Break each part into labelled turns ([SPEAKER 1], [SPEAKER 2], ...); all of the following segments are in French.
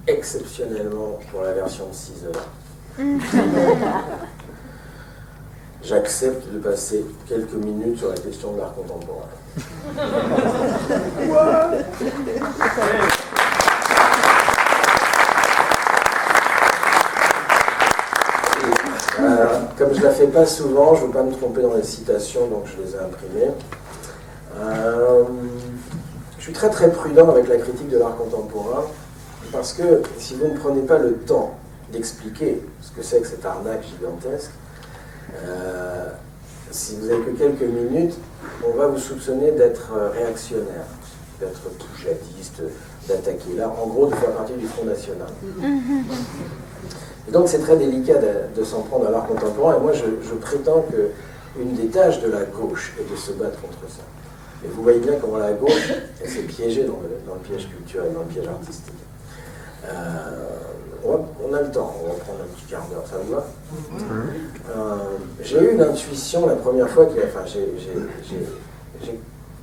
[SPEAKER 1] exceptionnellement pour la version de 6 heures. J'accepte de passer quelques minutes sur la question de l'art contemporain. Comme je ne la fais pas souvent, je ne veux pas me tromper dans les citations, donc je les ai imprimées. Je suis très très prudent avec la critique de l'art contemporain, parce que si vous ne prenez pas le temps d'expliquer ce que c'est que cette arnaque gigantesque, si vous n'avez que quelques minutes, on va vous soupçonner d'être réactionnaire, d'être poujadiste, d'attaquer là, en gros de faire partie du Front National. Et donc c'est très délicat de s'en prendre à l'art contemporain, et moi je prétends qu'une des tâches de la gauche est de se battre contre ça. Et vous voyez bien comment la gauche s'est piégée dans le piège culturel, dans le piège artistique. On a le temps, on va prendre un petit quart d'heure, ça vous va? J'ai eu l'intuition la première fois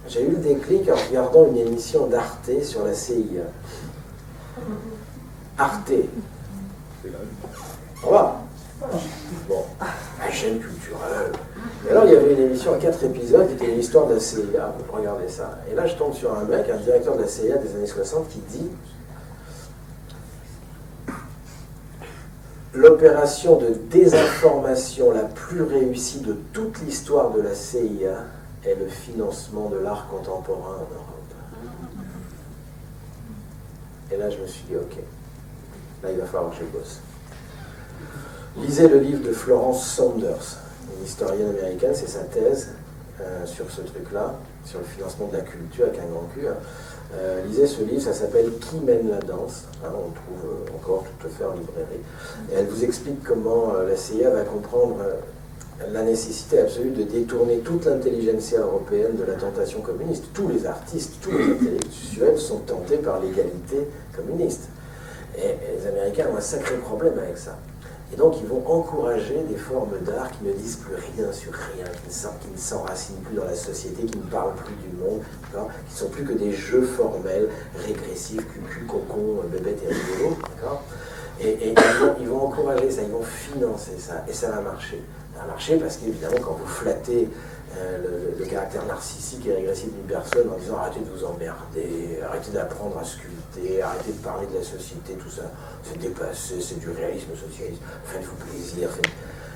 [SPEAKER 1] j'ai eu le déclic en regardant une émission d'Arte sur la CIA. Arte. On va. Bon, la chaîne culturelle. Et alors il y avait une émission à 4 épisodes qui était l'histoire de la CIA. Regardez ça. Et là je tombe sur un mec, un directeur de la CIA des années 60 qui dit: l'opération de désinformation la plus réussie de toute l'histoire de la CIA est le financement de l'art contemporain en Europe. Et là, je me suis dit, ok, là, il va falloir que je bosse. Lisez le livre de Florence Saunders, une historienne américaine, c'est sa thèse sur ce truc-là, sur le financement de la culture avec un grand cul. Lisez ce livre, ça s'appelle « Qui mène la danse ?» On trouve encore tout à fait en librairie. Et elle vous explique comment la CIA va comprendre la nécessité absolue de détourner toute l'intelligentsia européenne de la tentation communiste. Tous les artistes, tous les intellectuels sont tentés par l'égalité communiste. Et les Américains ont un sacré problème avec ça. Et donc ils vont encourager des formes d'art qui ne disent plus rien sur rien, qui ne s'enracinent plus dans la société, qui ne parlent plus du monde, qui ne sont plus que des jeux formels, régressifs, cucu, cocon, bébête et rigolo. Et ils vont encourager ça, ils vont financer ça, et ça va marcher. Ça va marcher parce qu'évidemment, quand vous flattez le caractère narcissique et régressif d'une personne en disant arrêtez de vous emmerder, arrêtez d'apprendre à sculpter, arrêtez de parler de la société, tout ça, c'est dépassé, c'est du réalisme socialiste, faites-vous plaisir,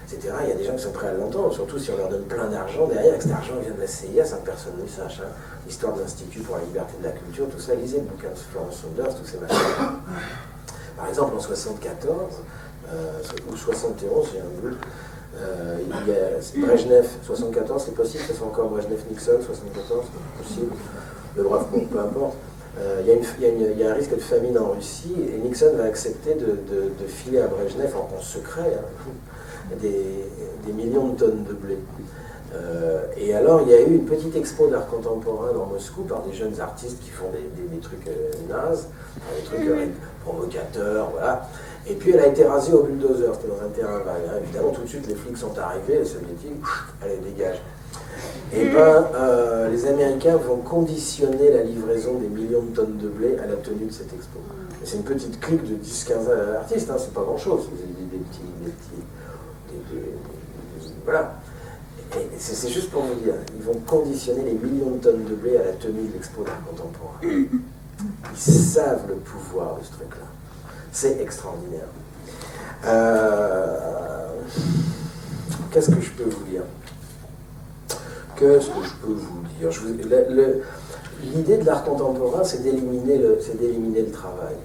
[SPEAKER 1] etc. Il y a des gens qui sont prêts à l'entendre, surtout si on leur donne plein d'argent derrière, et que cet argent vient de la CIA sans que personne ne le sache. L'histoire de l'Institut pour la liberté de la culture, tout ça, lisez le bouquin de Florence Saunders, tous ces machins. Par exemple, en 74, ou 71, j'ai un doute, il y a Brejnev, 74, c'est possible, ça soit encore Brejnev-Nixon, 74, c'est possible, le bref, bon, peu importe. Il y a un risque de famine en Russie, et Nixon va accepter de filer à Brejnev en secret des millions de tonnes de blé. Et alors, il y a eu une petite expo d'art contemporain dans Moscou par des jeunes artistes qui font des trucs nazes, des trucs provocateurs, voilà. Et puis elle a été rasée au bulldozer, c'était dans un terrain vague. Évidemment, tout de suite, les flics sont arrivés, les soviétiques, allez, dégage. Et les Américains vont conditionner la livraison des millions de tonnes de blé à la tenue de cette expo. Et c'est une petite clique de 10-15 artistes, c'est pas grand-chose. Voilà. Et c'est juste pour vous dire, ils vont conditionner les millions de tonnes de blé à la tenue de l'expo d'art contemporain. Ils savent le pouvoir de ce truc-là. C'est extraordinaire. Qu'est-ce que je peux vous dire? L'idée de l'art contemporain, c'est d'éliminer le travail.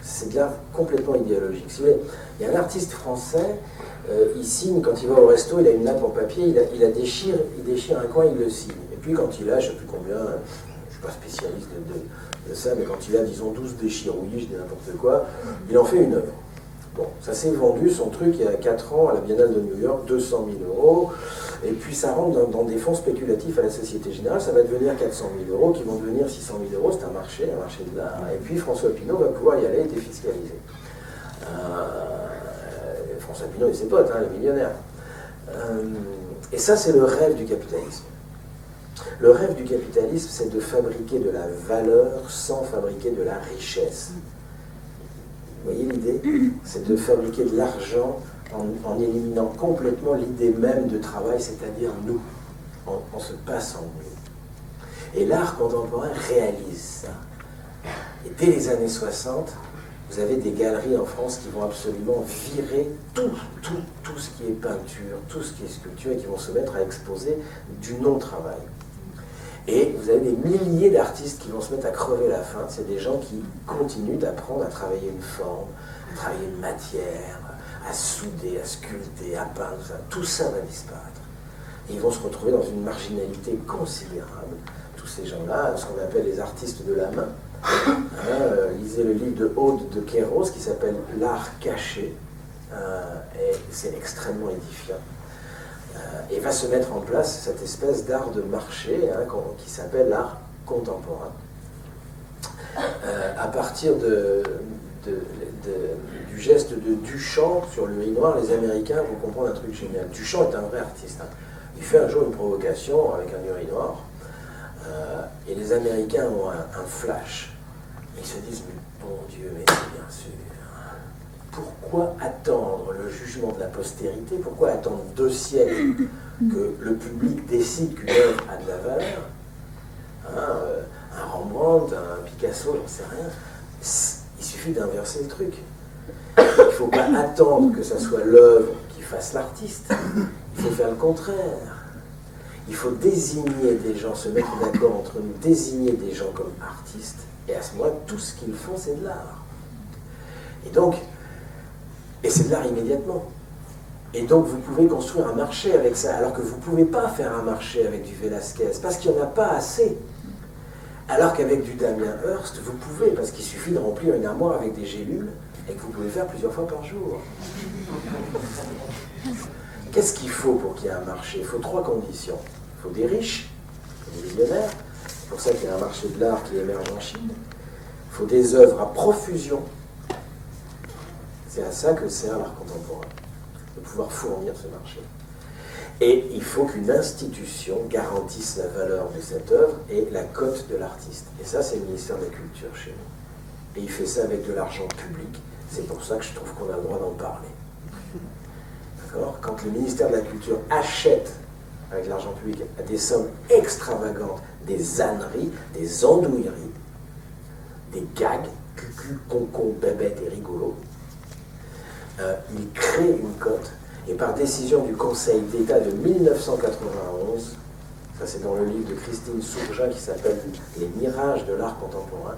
[SPEAKER 1] C'est de l'art complètement idéologique. Si vous voulez, il y a un artiste français, il signe, quand il va au resto, il a une nappe en papier, il déchire un coin, il le signe. Et puis quand il a, je ne sais plus combien, je ne suis pas spécialiste de ça, mais quand il a, disons, 12 déchirouillis, je dis n'importe quoi, il en fait une œuvre. Bon, ça s'est vendu, son truc, il y a 4 ans, à la Biennale de New York, 200 000 €, et puis ça rentre dans des fonds spéculatifs à la Société Générale, ça va devenir 400 000 €, qui vont devenir 600 000 €, c'est un marché de l'art, et puis François Pinault va pouvoir y aller et défiscaliser. François Pinault et ses potes, les millionnaires. Et ça, c'est le rêve du capitalisme. Le rêve du capitalisme, c'est de fabriquer de la valeur sans fabriquer de la richesse. Vous voyez l'idée? C'est de fabriquer de l'argent en éliminant complètement l'idée même de travail, c'est-à-dire nous. On se passe en nous. Et l'art contemporain réalise ça. Et dès les années 60, vous avez des galeries en France qui vont absolument virer tout ce qui est peinture, tout ce qui est sculpture, et qui vont se mettre à exposer du non-travail. Et vous avez des milliers d'artistes qui vont se mettre à crever la faim. C'est des gens qui continuent d'apprendre à travailler une forme, à travailler une matière, à souder, à sculpter, à peindre. Tout ça va disparaître. Et ils vont se retrouver dans une marginalité considérable. Tous ces gens-là, ce qu'on appelle les artistes de la main. Lisez le livre de Aude de Kéros qui s'appelle L'art caché. Et c'est extrêmement édifiant. Et va se mettre en place cette espèce d'art de marché qui s'appelle l'art contemporain. À partir du geste de Duchamp sur le Noir, les Américains vont comprendre un truc génial. Duchamp est un vrai artiste. Il fait un jour une provocation avec un urinoir, et les Américains ont un flash. Ils se disent, mais bon Dieu, mais c'est bien sûr. Pourquoi attendre le jugement de la postérité? Pourquoi attendre 2 siècles que le public décide qu'une œuvre a de la valeur? Un Rembrandt, un Picasso, j'en sais rien. Il suffit d'inverser le truc. Il ne faut pas attendre que ça soit l'œuvre qui fasse l'artiste. Il faut faire le contraire. Il faut désigner des gens, se mettre d'accord entre nous, désigner des gens comme artistes, et à ce moment-là, tout ce qu'ils font, c'est de l'art. Et c'est de l'art immédiatement. Et donc, vous pouvez construire un marché avec ça, alors que vous ne pouvez pas faire un marché avec du Velázquez, parce qu'il n'y en a pas assez. Alors qu'avec du Damien Hirst, vous pouvez, parce qu'il suffit de remplir une armoire avec des gélules, et que vous pouvez faire plusieurs fois par jour. Qu'est-ce qu'il faut pour qu'il y ait un marché? Il faut 3 conditions. Il faut des riches, il faut des millionnaires. C'est pour ça qu'il y a un marché de l'art qui émerge en Chine. Il faut des œuvres à profusion. C'est à ça que sert l'art contemporain, de pouvoir fournir ce marché. Et il faut qu'une institution garantisse la valeur de cette œuvre et la cote de l'artiste. Et ça, c'est le ministère de la Culture chez nous. Et il fait ça avec de l'argent public. C'est pour ça que je trouve qu'on a le droit d'en parler. D'accord? Quand le ministère de la Culture achète avec l'argent public à des sommes extravagantes, des âneries, des andouilleries, des gags, cucu, concon, bébête et rigolo, il crée une cote, et par décision du Conseil d'État de 1991, ça c'est dans le livre de Christine Sourja qui s'appelle « Les mirages de l'art contemporain »,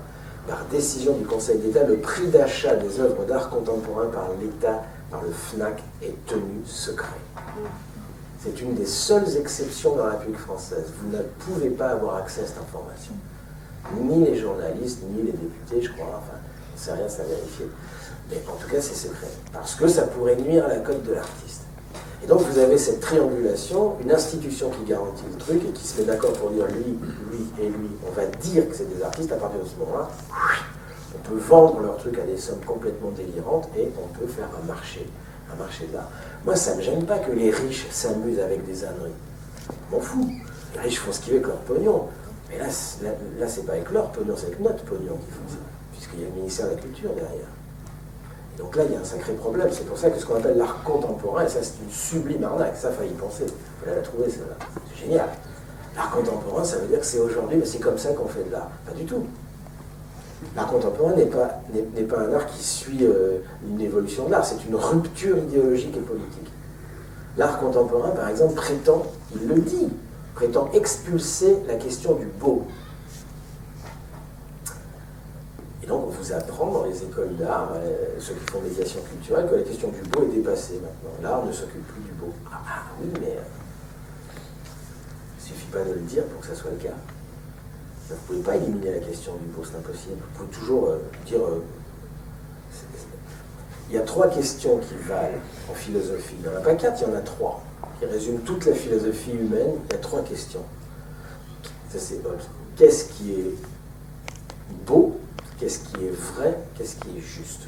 [SPEAKER 1] par décision du Conseil d'État, le prix d'achat des œuvres d'art contemporain par l'État, par le FNAC, est tenu secret. C'est une des seules exceptions dans la République française. Vous ne pouvez pas avoir accès à cette information. Ni les journalistes, ni les députés, je crois, enfin, on ne sait rien, ça a vérifié. Mais en tout cas, c'est secret. Parce que ça pourrait nuire à la cote de l'artiste. Et donc, vous avez cette triangulation, une institution qui garantit le truc et qui se met d'accord pour dire lui, lui et lui. On va dire que c'est des artistes. À partir de ce moment-là, on peut vendre leur truc à des sommes complètement délirantes et on peut faire un marché de l'art. Moi, ça ne me gêne pas que les riches s'amusent avec des âneries. Je m'en fous. Les riches font ce qu'ils veulent avec leur pognon. Mais là c'est pas avec leur pognon, c'est avec notre pognon qu'ils font ça. Puisqu'il y a le ministère de la Culture derrière. Donc là, il y a un sacré problème. C'est pour ça que ce qu'on appelle l'art contemporain, et ça c'est une sublime arnaque, ça il fallait y penser. Il fallait la trouver, celle-là. C'est génial. L'art contemporain, ça veut dire que c'est aujourd'hui, mais c'est comme ça qu'on fait de l'art. Pas du tout. L'art contemporain n'est pas un art qui suit une évolution de l'art, c'est une rupture idéologique et politique. L'art contemporain, par exemple, prétend, il le dit, prétend expulser la question du beau. Et donc, on vous apprend dans les écoles d'art, ceux qui font médiation culturelle, que la question du beau est dépassée maintenant. L'art ne s'occupe plus du beau. Ah oui, mais il ne suffit pas de le dire pour que ça soit le cas. Vous ne pouvez pas éliminer la question du beau, c'est impossible. Vous pouvez toujours dire... il y a 3 questions qui valent en philosophie. Il n'y en a pas 4, il y en a 3. Qui résument toute la philosophie humaine. Il y a 3 questions. Ça, c'est qu'est-ce qui est beau? Qu'est-ce qui est vrai? Qu'est-ce qui est juste?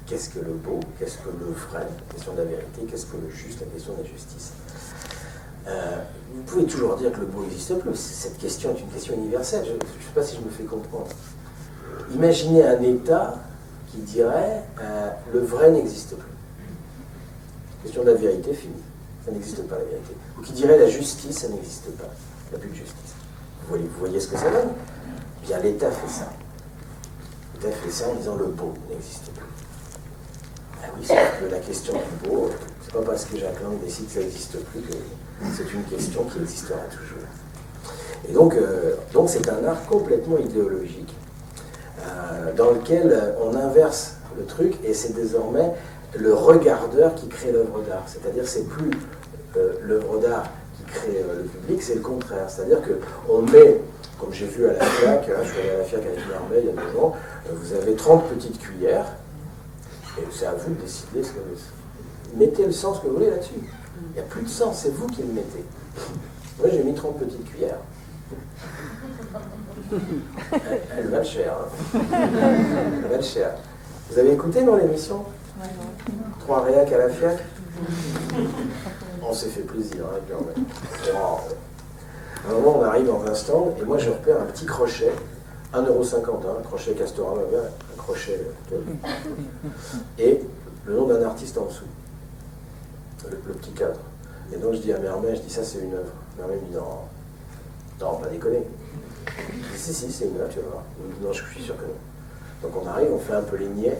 [SPEAKER 1] Qu'est-ce que le beau? Qu'est-ce que le vrai? La question de la vérité. Qu'est-ce que le juste? La question de la justice. Vous pouvez toujours dire que le beau n'existe plus. Cette question est une question universelle. Je ne sais pas si je me fais comprendre. Imaginez un État qui dirait le vrai n'existe plus. Question de la vérité, fini. Ça n'existe pas, la vérité. Ou qui dirait la justice, ça n'existe pas. Il n'y a plus de justice. Vous voyez ce que ça donne? Bien, l'État fait ça. L'État fait ça en disant le beau n'existe plus. Ah oui, c'est que la question du beau, c'est pas parce que Jacques Lang décide que ça n'existe plus que c'est une question qui existera toujours. Et donc c'est un art complètement idéologique dans lequel on inverse le truc et c'est désormais le regardeur qui crée l'œuvre d'art. C'est-à-dire c'est plus l'œuvre d'art qui crée le public, c'est le contraire. C'est-à-dire qu'on met, comme j'ai vu à la FIAC, je suis allé à la FIAC avec Mermet il y a 2 ans, vous avez 30 petites cuillères et c'est à vous de décider ce que vous mettez le sens que vous voulez là-dessus. Il n'y a plus de sens, c'est vous qui le mettez. Moi j'ai mis 30 petites cuillères. Elle va cher. Hein. Elle va cher. Vous avez écouté dans l'émission 3 réacs à la FIAC. On s'est fait plaisir. Hein, à un moment, on arrive dans un stand et moi je repère un petit crochet, 1,50 €, un crochet Castorama, un crochet. Et le nom d'un artiste en dessous. Le petit cadre. Et donc je dis à Mermet, je dis ça c'est une œuvre. Mermet me dit non, pas déconner. Je dis si, c'est une œuvre, tu vas voir. Non, je suis sûr que non. Donc on arrive, on fait un peu les niais.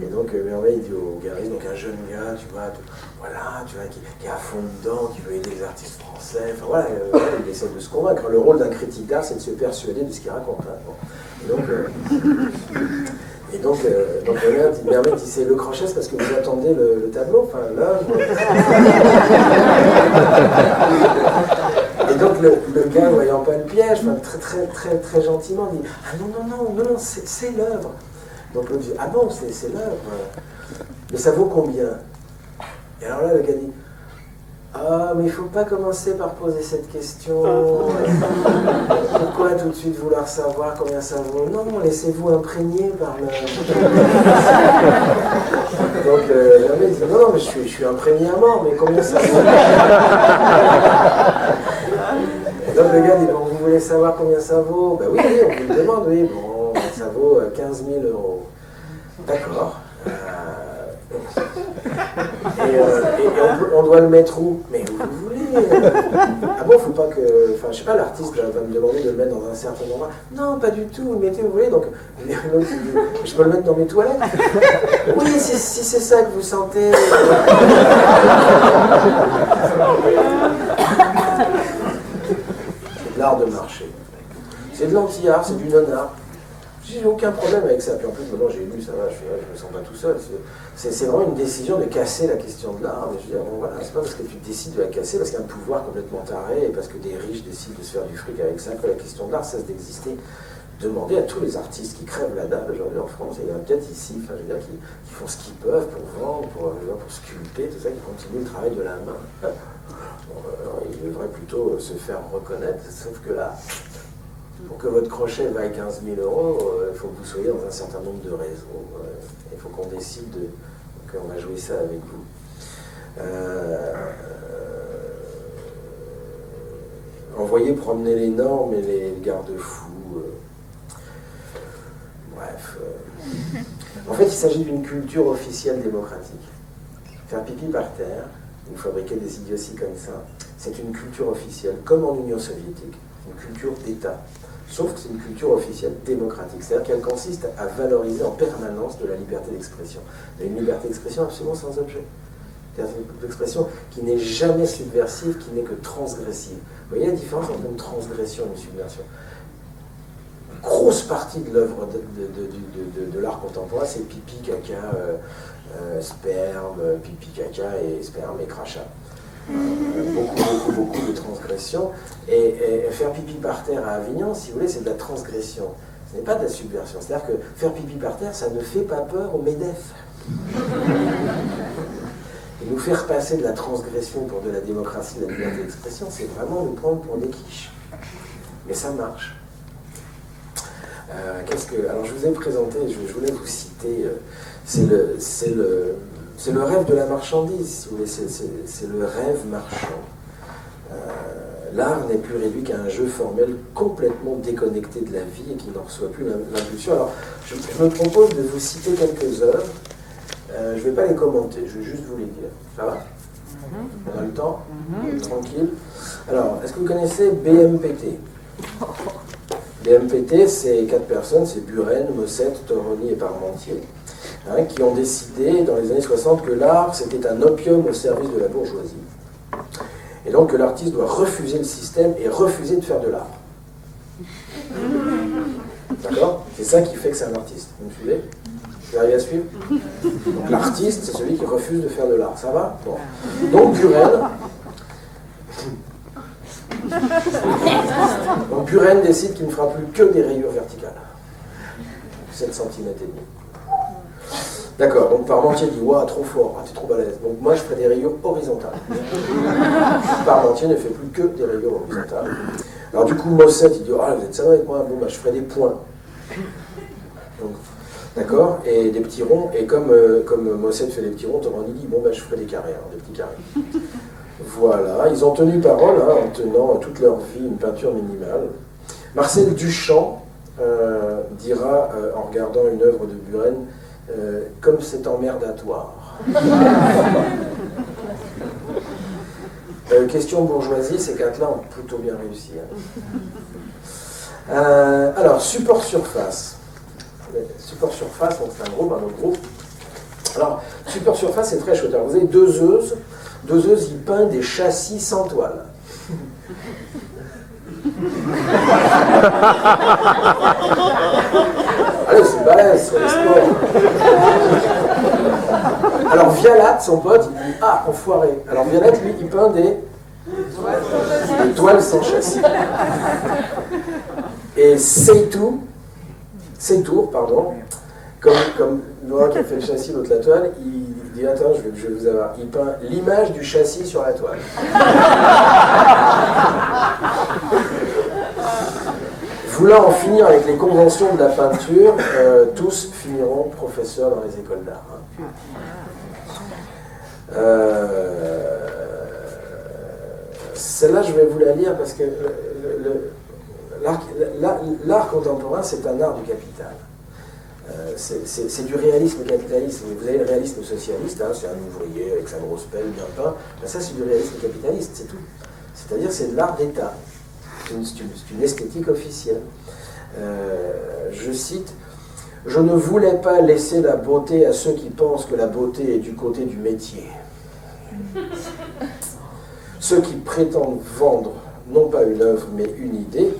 [SPEAKER 1] Et donc Mermet il dit au galeriste, donc un jeune gars, tu vois, qui est à fond dedans, qui veut aider les artistes français. Enfin voilà, il essaie de se convaincre. Le rôle d'un critique d'art, c'est de se persuader de ce qu'il raconte. Hein. Bon. Et donc Mermet dit c'est le crochet, c'est parce que vous attendez le tableau, enfin l'œuvre. Et donc le gars, voyant pas le piège, très gentiment dit ah non, c'est l'œuvre. Donc l'autre dit ah bon, c'est l'œuvre. Mais ça vaut combien? Et alors là le gars dit ah mais il faut pas commencer par poser cette question. Pourquoi tout de suite vouloir savoir combien ça vaut? Non, laissez-vous imprégner par le. Donc le mec dit non mais je suis imprégné à mort, mais combien ça vaut? Et donc le gars dit bon, vous voulez savoir combien ça vaut? Ben oui, on vous le demande, oui, bon, ça vaut 15 000 €. D'accord. Et on doit le mettre où? Mais où vous voulez. Ah bon, faut pas que. Enfin, je sais pas, l'artiste va me demander de le mettre dans un certain endroit. Non, pas du tout, vous le mettez où vous voulez. Donc, je peux le mettre dans mes toilettes? Oui, si c'est ça que vous sentez. C'est de l'art de marché. C'est de l'anti-art, c'est du non-art. J'ai aucun problème avec ça. Puis en plus, maintenant j'ai lu, ça va, je me sens pas tout seul. C'est vraiment une décision de casser la question de l'art. Mais je veux dire, bon, voilà, c'est pas parce que tu décides de la casser, parce qu'il y a un pouvoir complètement taré, et parce que des riches décident de se faire du fric avec ça, que la question de l'art cesse d'exister. Demandez à tous les artistes qui crèvent la dalle aujourd'hui en France, et il y en a peut-être ici, enfin, je veux dire, qui font ce qu'ils peuvent pour vendre, pour sculpter, tout ça, qui continuent le travail de la main. Bon, ils devraient plutôt se faire reconnaître, sauf que là. Pour que votre crochet vaille 15 000 €, il faut que vous soyez dans un certain nombre de réseaux. Il faut qu'on décide qu'on va jouer ça avec vous. Envoyer promener les normes et les garde-fous. Bref. En fait, il s'agit d'une culture officielle démocratique. Faire pipi par terre, ou fabriquer des idioties comme ça, c'est une culture officielle, comme en Union soviétique, une culture d'État. Sauf que c'est une culture officielle démocratique, c'est-à-dire qu'elle consiste à valoriser en permanence de la liberté d'expression. Une liberté d'expression absolument sans objet. C'est-à-dire une expression qui n'est jamais subversive, qui n'est que transgressive. Vous voyez la différence entre une transgression et une subversion? Une grosse partie de l'œuvre de l'art contemporain, c'est pipi, caca, sperme, pipi, caca et sperme et crachat. Beaucoup de transgressions. Et faire pipi par terre à Avignon, si vous voulez, c'est de la transgression. Ce n'est pas de la subversion. C'est-à-dire que faire pipi par terre, ça ne fait pas peur au MEDEF. Et nous faire passer de la transgression pour de la démocratie, de la liberté d'expression, c'est vraiment nous prendre pour des quiches. Mais ça marche. Alors je vous ai présenté, je voulais vous citer, c'est le rêve de la marchandise, si vous voulez, c'est le rêve marchand. L'art n'est plus réduit qu'à un jeu formel complètement déconnecté de la vie et qui n'en reçoit plus l'impulsion. Alors, je me propose de vous citer quelques œuvres. Je ne vais pas les commenter, je vais juste vous les dire. Ça va? On a le temps? Tranquille. Alors, est-ce que vous connaissez BMPT? BMPT, c'est 4 personnes, c'est Buren, Mossette, Toroni et Parmentier, hein, qui ont décidé dans les années 60 que l'art, c'était un opium au service de la bourgeoisie. Et donc que l'artiste doit refuser le système et refuser de faire de l'art. D'accord? C'est ça qui fait que c'est un artiste. Vous me suivez? Vous arrivez à suivre? Donc l'artiste, c'est celui qui refuse de faire de l'art. Ça va? Bon. Donc Buren décide qu'il ne fera plus que des rayures verticales. 7 cm et demi. D'accord, donc Parmentier dit « Waouh, trop fort, t'es trop balèze. » Donc moi, je ferai des rayures horizontales. Parmentier ne fait plus que des rayures horizontales. Alors du coup, Mossette, il dit « Ah, vous êtes sérieux avec moi? Bon, bah, je ferai des points. » D'accord? Et des petits ronds. Et comme Mossette fait des petits ronds, Toroni dit « Bon, bah, je ferai des carrés, hein, des petits carrés. » Voilà, ils ont tenu parole hein, en tenant toute leur vie une peinture minimale. Marcel Duchamp dira, en regardant une œuvre de Buren, comme c'est emmerdatoire. Question bourgeoisie, ces 4-là ont plutôt bien réussi. Hein. Alors, support surface. Support surface, donc c'est un autre groupe. Alors, support surface, c'est très chouette. Alors, vous avez deux œufs, ils peignent des châssis sans toile. Allez, c'est balèze sur les sports. Alors Vialat, son pote, il dit « Ah, enfoiré !» Alors Vialat, lui, il peint des toiles sans châssis. Et Seytour, pardon, comme Laurent qui a fait le châssis, l'autre la toile, il dit « Attends, je vais vous avoir. » Il peint l'image du châssis sur la toile. Voulant en finir avec les conventions de la peinture, tous finiront professeurs dans les écoles d'art. Hein. Celle-là, je vais vous la lire parce que l'art contemporain, c'est un art du capital. C'est du réalisme capitaliste. Vous avez le réalisme socialiste, hein, c'est un ouvrier avec sa grosse pelle bien peint. Ben ça, c'est du réalisme capitaliste, c'est tout. C'est-à-dire, c'est de l'art d'État. C'est une esthétique officielle. Je cite « Je ne voulais pas laisser la beauté à ceux qui pensent que la beauté est du côté du métier. Ceux qui prétendent vendre non pas une œuvre mais une idée,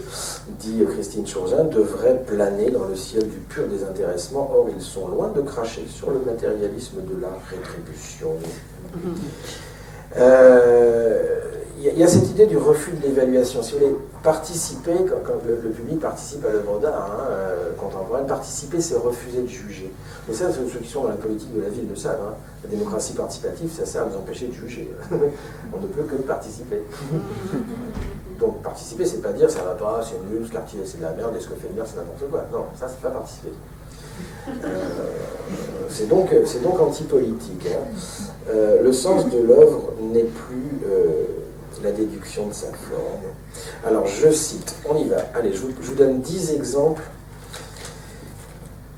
[SPEAKER 1] dit Christine Chaurzin, devraient planer dans le ciel du pur désintéressement. Or, ils sont loin de cracher sur le matérialisme de la rétribution. » Il y a cette idée du refus de l'évaluation. Si vous voulez participer, quand le public participe à l'œuvre d'art contemporaine, participer, c'est refuser de juger. Mais ça, ceux qui sont dans la politique de la ville le savent. Hein. La démocratie participative, ça sert à nous empêcher de juger. On ne peut que participer. Donc participer, c'est pas dire ça va pas, c'est nul, ce quartier c'est de la merde, et ce que fait le maire c'est n'importe quoi. Non, ça c'est pas participer. C'est donc anti-politique. Hein. Le sens de l'œuvre n'est plus la déduction de sa forme. Alors je cite, on y va. Allez, je vous donne 10 exemples.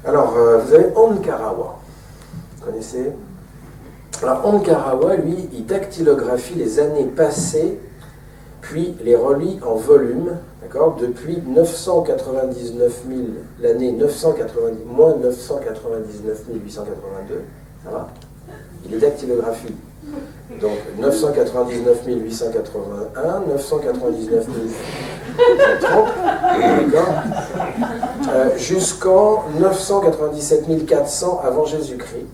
[SPEAKER 1] Alors, vous avez Ankarawa. Vous connaissez? Alors Ankarawa, lui, il dactylographie les années passées, puis les relie en volume, d'accord, depuis 999 000, l'année moins 999 882, ça va? Il les dactylographie. Donc 999 881, 999 830, jusqu'en 997 400 avant Jésus-Christ.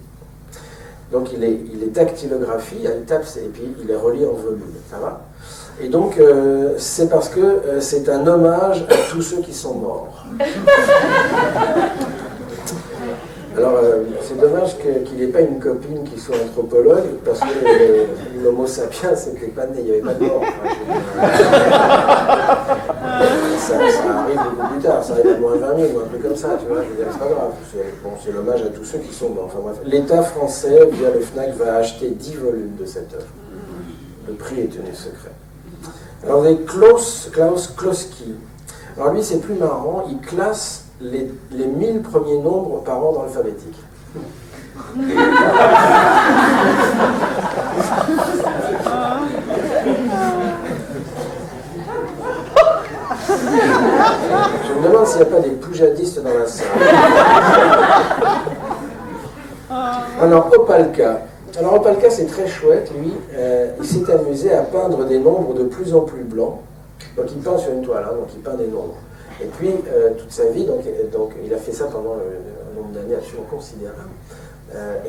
[SPEAKER 1] Donc il les dactylographie, il tape et puis il les relie en volume, ça va? Et donc c'est parce que c'est un hommage à tous ceux qui sont morts. Alors, c'est dommage qu'il n'ait pas une copine qui soit anthropologue, parce que l'homo sapiens, c'était pas né, il n'y avait pas de mort. Ça arrive beaucoup plus tard, ça arrive à moins 20 000 ou un truc comme ça, tu vois, je veux dire, c'est pas grave. C'est l'hommage à tous ceux qui sont morts. Enfin bref, l'État français, via le FNAC, va acheter 10 volumes de cette œuvre. Le prix est tenu secret. Alors vous avez Klaus Kloski. Alors lui c'est plus marrant, il classe les 1000 premiers nombres par ordre alphabétique. Je me demande s'il n'y a pas des poujadistes dans la salle. Alors Opalka. Alors Opalka c'est très chouette, lui, il s'est amusé à peindre des nombres de plus en plus blancs. Donc il peint sur une toile, hein, donc il peint des nombres. Et puis toute sa vie, donc il a fait ça pendant un nombre d'années absolument considérable.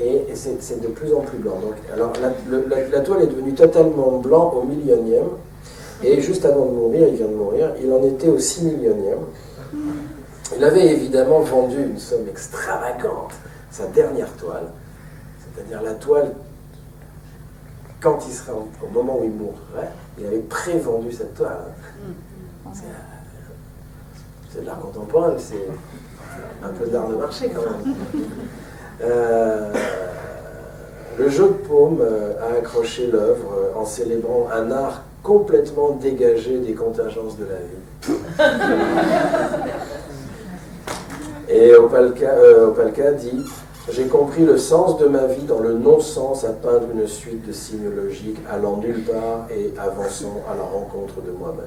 [SPEAKER 1] Et c'est de plus en plus blanc. Donc, alors la toile est devenue totalement blanc au 1 000e. Et juste avant de mourir, il vient de mourir, il en était au 6 millionième. Il avait évidemment vendu une somme extravagante, sa dernière toile, c'est-à-dire la toile, quand il serait au moment où il mourrait, il avait pré-vendu cette toile. C'est de l'art contemporain, c'est un peu d'art de marché quand même. Le jeu de paume a accroché l'œuvre en célébrant un art complètement dégagé des contingences de la vie. Et Opalka dit « J'ai compris le sens de ma vie dans le non-sens à peindre une suite de signes logiques allant nulle part et avançant à la rencontre de moi-même. »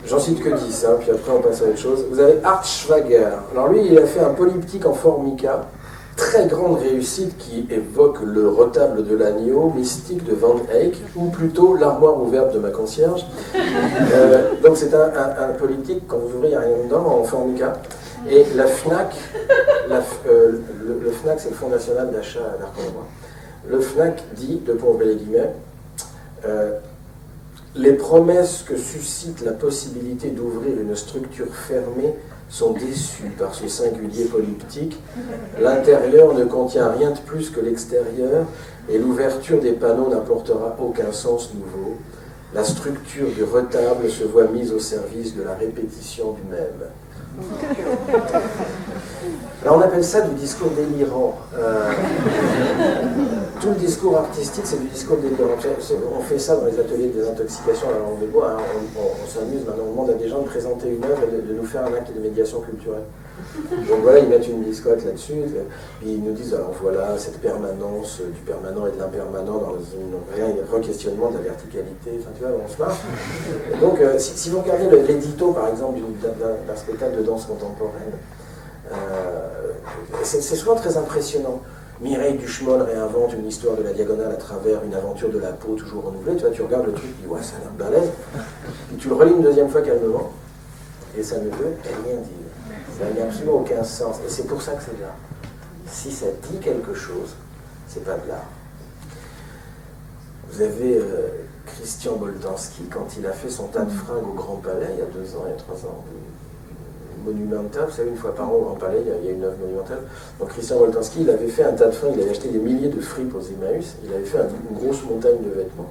[SPEAKER 1] J'en cite que 10, hein, puis après on passe à autre chose. Vous avez Art Schwager. Alors lui, il a fait un polyptyque en formica, très grande réussite qui évoque le retable de l'agneau mystique de Van Eyck, ou plutôt l'armoire ouverte de ma concierge. Donc c'est un polyptyque, quand vous ouvrez, il n'y a rien dedans, en formica. Et la FNAC, le FNAC c'est le Fonds National d'Achat d'Art Contemporain. Le FNAC dit, de pour ouvrir les guillemets, les promesses que suscite la possibilité d'ouvrir une structure fermée sont déçues par ce singulier polyptyque. L'intérieur ne contient rien de plus que l'extérieur et l'ouverture des panneaux n'apportera aucun sens nouveau. La structure du retable se voit mise au service de la répétition du même. Alors on appelle ça du discours délirant. Tout le discours artistique, c'est du discours délirant. On fait ça dans les ateliers de désintoxication à la langue de bois. Hein. On s'amuse maintenant, on demande à des gens de présenter une œuvre et de nous faire un acte de médiation culturelle. Donc voilà, ils mettent une biscotte là-dessus, puis ils nous disent, alors voilà, cette permanence du permanent et de l'impermanent dans un re-questionnement de la verticalité, enfin tu vois, on se marche. Et donc, si vous regardez l'édito, par exemple, d'un spectacle de danse contemporaine, c'est souvent très impressionnant. Mireille Duchemol réinvente une histoire de la diagonale à travers une aventure de la peau toujours renouvelée. Tu vois, tu regardes le truc, tu dis, ouais, ça a l'air balèze. Puis tu le relis une deuxième fois calmement, et ça ne veut rien dire. Ça n'a absolument aucun sens. Et c'est pour ça que c'est de l'art. Si ça dit quelque chose, c'est pas de l'art. Vous avez Christian Boltanski, quand il a fait son tas de fringues au Grand Palais, il y a 2 ans, il y a 3 ans, monumental, vous savez, une fois par an au Grand Palais, il y a une œuvre monumentale. Donc Christian Boltanski, il avait fait un tas de fringues, il avait acheté des milliers de fripes aux Emmaüs, il avait fait une grosse montagne de vêtements.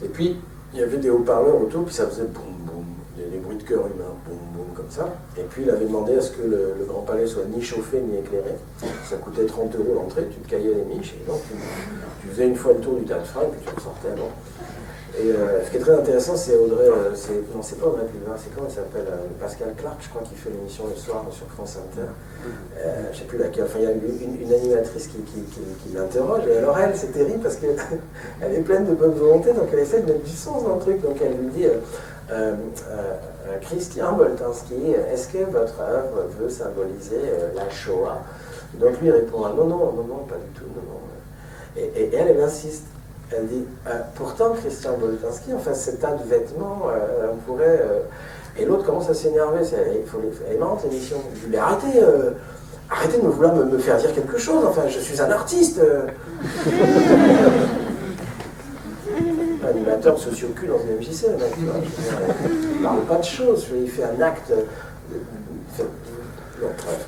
[SPEAKER 1] Et puis, il y avait des haut-parleurs autour, puis ça faisait boum, boum, des bruits de cœur humains, boum, boum, comme ça. Et puis, il avait demandé à ce que le Grand Palais soit ni chauffé ni éclairé. Ça coûtait 30 € l'entrée, tu te caillais les miches, et donc tu faisais une fois le tour du tas de fringues, puis tu ressortais. Bon. Et ce qui est très intéressant, c'est Audrey, non, c'est pas Audrey Pulvar, c'est comment elle s'appelle, Pascal Clark, je crois, qui fait l'émission le soir sur France Inter. Je ne sais plus laquelle, enfin, il y a une animatrice qui l'interroge, et alors elle, c'est terrible parce qu'elle est pleine de bonne volonté, donc elle essaie de mettre du sens dans le truc, donc elle lui dit, Christian Boltanski, est-ce que votre œuvre veut symboliser la Shoah? Donc lui répond, non, pas du tout, non. Et elle insiste. Elle dit, pourtant Christian Boltanski, enfin cet tas de vêtements, on pourrait... Et l'autre commence à s'énerver, elle est marrante l'émission. Je lui dis, mais arrêtez de vouloir me faire dire quelque chose, enfin je suis un artiste. Animateur socio-cul dans une MJC, le mec, tu vois. Il ne parle pas de choses, il fait un acte... Non, bref.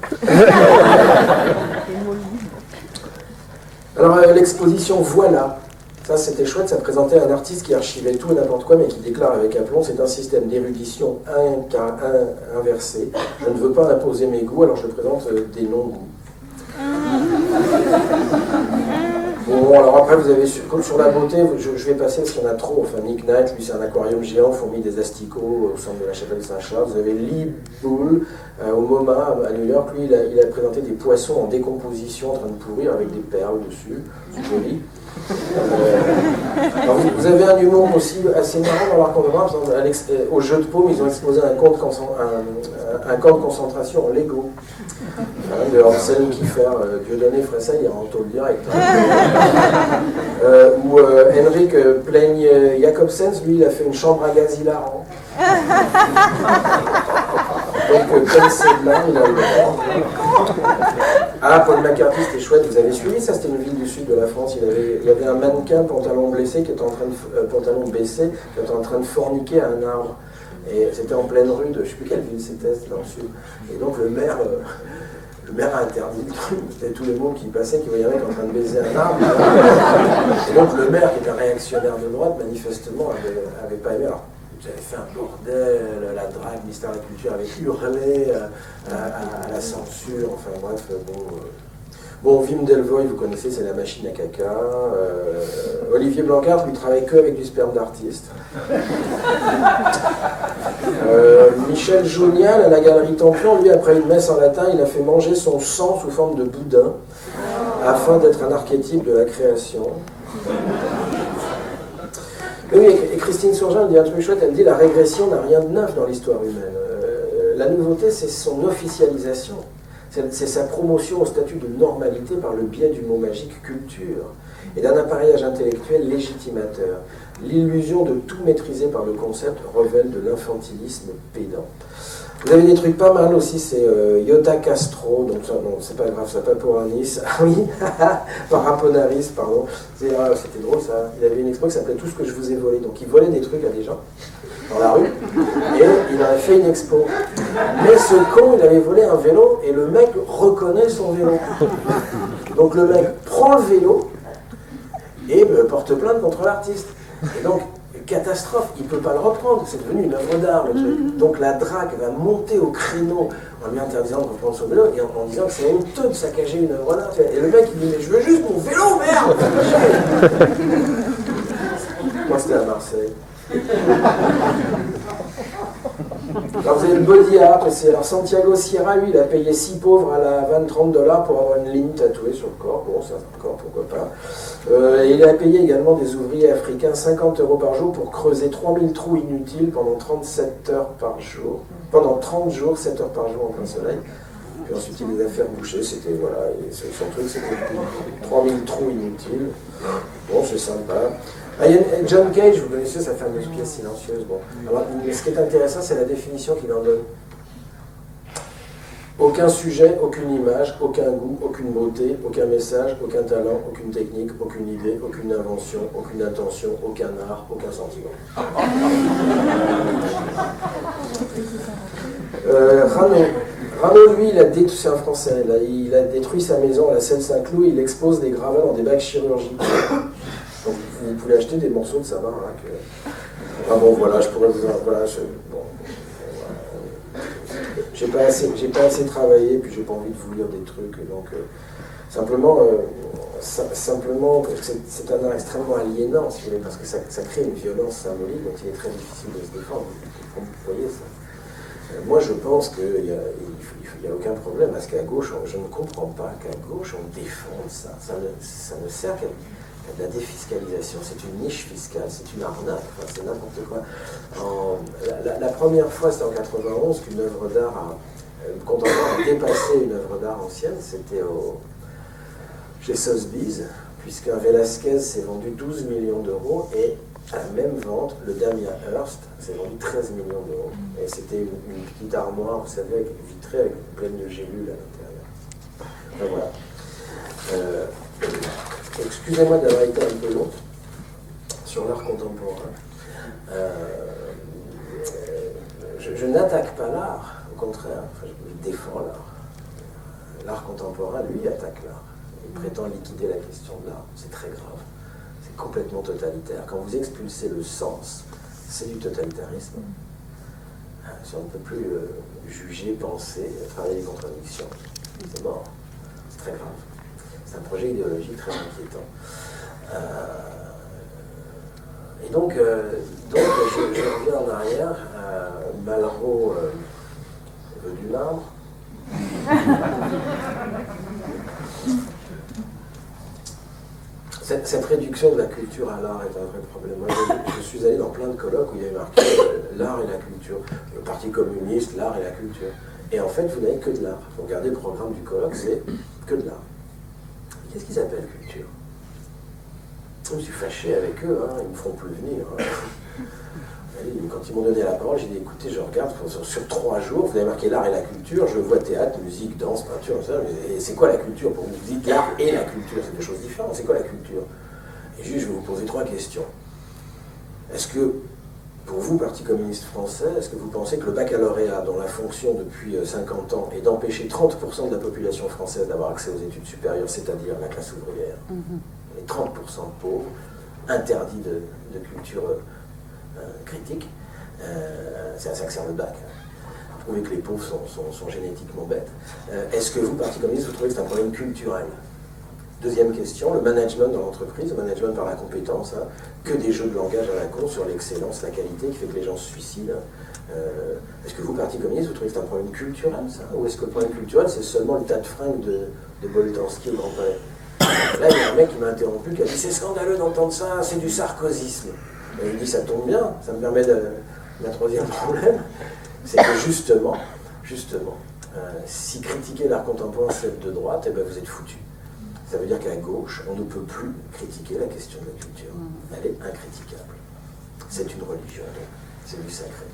[SPEAKER 1] Alors l'exposition Voilà. Ça, c'était chouette, ça présentait un artiste qui archivait tout et n'importe quoi, mais qui déclare avec aplomb, c'est un système d'érudition inversé. Je ne veux pas imposer mes goûts, alors je présente des non-goûts. Bon, Bon, alors après, vous avez, comme sur la beauté, je vais passer parce qu'il y en a trop. Enfin, Nick Knight, lui, c'est un aquarium géant fourmi des asticots au centre de la chapelle Saint-Charles. Vous avez Lee Bull au MoMA à New York. Lui, il a présenté des poissons en décomposition en train de pourrir avec des perles dessus. C'est joli. Alors vous avez un humour aussi assez marrant dans l'art contemporain. Au jeu de paume, ils ont exposé un camp de concentration en Lego. De Anselm Kiefer, Dieudonné ferait ça, il rentre au direct. Ou Henrik Plaigne Jacobsens, lui, il a fait une chambre à gaz hilarant. Donc, comme c'est de là, il a eu. Ah, Paul McCartney, c'était chouette, vous avez suivi ça, c'était une ville du sud de la France. Il y avait un mannequin pantalon baissé qui était en train de forniquer à un arbre. Et c'était en pleine rue de, je ne sais plus quelle ville c'était, dans le sud. Et donc le maire a interdit le truc. C'était tous les mots qui passaient, qui voyaient un mec en train de baiser un arbre. Et donc le maire, qui est un réactionnaire de droite, manifestement, avait pas aimé. Alors, j'avais fait un bordel, la drague, le ministère de la Culture avait hurlé à la censure, enfin bref, bon. Bon, Wim Delvoye, vous connaissez, c'est la machine à caca. Olivier Blanquart, lui, travaille que avec du sperme d'artiste. Michel Jounial, à la galerie Templion, lui, après une messe en latin, il a fait manger son sang sous forme de boudin, afin d'être un archétype de la création. Oui, et Christine Surgeon dit un truc chouette, elle dit la régression n'a rien de neuf dans l'histoire humaine. La nouveauté, c'est son officialisation. C'est sa promotion au statut de normalité par le biais du mot magique culture et d'un appareillage intellectuel légitimateur. L'illusion de tout maîtriser par le concept révèle de l'infantilisme pédant. Vous avez des trucs pas mal aussi, c'est Iota Castro, donc ça, non, c'est pas grave, ça pas pour un Nice. Ah oui, Paraponaris, pardon. C'était drôle ça. Il avait une expo qui s'appelait Tout ce que je vous ai volé. Donc il volait des trucs à des gens dans la rue et il avait fait une expo. Mais ce con, il avait volé un vélo et le mec reconnaît son vélo. Donc le mec prend le vélo et porte plainte contre l'artiste. Et donc, catastrophe, il ne peut pas le reprendre, c'est devenu une œuvre d'art le truc. Donc la drague va monter au créneau en lui interdisant de reprendre son vélo et en disant que c'est honteux de saccager une œuvre d'art. Et le mec il dit mais je veux juste mon vélo, merde. Moi c'était à Marseille. Alors vous avez le body art aussi. Alors Santiago Sierra, lui, il a payé 6 pauvres à la vanne $30 pour avoir une ligne tatouée sur le corps. Bon, ça encore, pourquoi pas. Il a payé également des ouvriers africains 50 € par jour pour creuser 3000 trous inutiles pendant 37 heures par jour. Pendant 30 jours, 7 heures par jour en plein soleil. Puis ensuite, il les a fait boucher. C'était, voilà, son truc, c'était 3000 trous inutiles. Bon, c'est sympa. Ah, il y a John Cage, vous connaissez sa fameuse pièce silencieuse. Bon. Alors, ce qui est intéressant, c'est la définition qu'il en donne. Aucun sujet, aucune image, aucun goût, aucune beauté, aucun message, aucun talent, aucune technique, aucune idée, aucune invention, aucune intention, aucun art, aucun sentiment. Rano, lui, c'est un Français, là, il a détruit sa maison à la Seine-Saint-Cloud, il expose des gravats dans des bacs chirurgicaux. Donc vous pouvez acheter des morceaux de sa baraque. Ah bon, voilà, je pourrais vous en... Voilà, bon, j'ai pas assez travaillé, puis j'ai pas envie de vous lire des trucs, donc simplement, c'est un art extrêmement aliénant, si vous voulez, parce que ça crée une violence symbolique dont il est très difficile de se défendre. Vous voyez ça. Moi, je pense qu'il n'y a aucun problème à ce qu'à gauche, je ne comprends pas qu'à gauche on défende ça. Ça ne sert qu'à de la défiscalisation, c'est une niche fiscale, c'est une arnaque, enfin, c'est n'importe quoi. La première fois, c'était en 91 qu'une œuvre d'art contemporaine a dépassé une œuvre d'art ancienne, c'était chez Sotheby's, puisqu'un Velasquez s'est vendu 12 millions d'euros et à la même vente, le Damien Hirst s'est vendu 13 millions d'euros. Et c'était une petite armoire, vous savez, vitrée avec pleine de gélules à l'intérieur. Enfin, voilà. Excusez-moi d'avoir été un peu long sur l'art contemporain. Je n'attaque pas l'art, au contraire, enfin, je défends l'art. L'art contemporain, lui, attaque l'art. Il prétend liquider la question de l'art. C'est très grave. C'est complètement totalitaire. Quand vous expulsez le sens, c'est du totalitarisme. Si on ne peut plus juger, penser, travailler les contradictions, c'est mort. C'est très grave. C'est un projet idéologique très inquiétant. Et donc, je reviens en arrière. Malraux veut du marbre. Cette réduction de la culture à l'art est un vrai problème. Moi, je suis allé dans plein de colloques où il y avait marqué l'art et la culture, le Parti communiste, l'art et la culture. Et en fait, vous n'avez que de l'art. Vous regardez le programme du colloque, c'est que de l'art. Qu'est-ce qu'ils appellent culture? Je me suis fâché avec eux, hein, ils ne me feront plus venir. Hein. Quand ils m'ont donné la parole, j'ai dit écoutez, je regarde sur 3 jours, vous avez marqué l'art et la culture, je vois théâtre, musique, danse, peinture, ça, et c'est quoi la culture? Pour vous, vous dites l'art et la culture, c'est deux choses différentes, c'est quoi la culture? Et juste, je vais vous poser 3 questions. Est-ce que, pour vous, Parti communiste français, est-ce que vous pensez que le baccalauréat, dont la fonction depuis 50 ans est d'empêcher 30% de la population française d'avoir accès aux études supérieures, c'est-à-dire la classe ouvrière, les 30% de pauvres, interdits de culture critique, c'est à ça que sert le bac. Prouver que les pauvres sont génétiquement bêtes. Est-ce que vous, Parti communiste, vous trouvez que c'est un problème culturel? Deuxième question, le management dans l'entreprise, le management par la compétence, hein, que des jeux de langage à la con sur l'excellence, la qualité qui fait que les gens se suicident. Est-ce que vous, Parti communiste, vous trouvez que c'est un problème culturel, ça? Ou est-ce que le problème culturel, c'est seulement le tas de fringues de Boltanski au Grand Palais? Là, il y a un mec qui m'a interrompu, qui a dit c'est scandaleux d'entendre ça, c'est du sarkozysme. Et il dit ça tombe bien, ça me permet de... Un troisième problème, c'est que justement, si critiquer l'art contemporain c'est de droite, eh ben vous êtes foutus. Ça veut dire qu'à gauche, on ne peut plus critiquer la question de la culture. Elle est incritiquable. C'est une religion, donc c'est du sacré.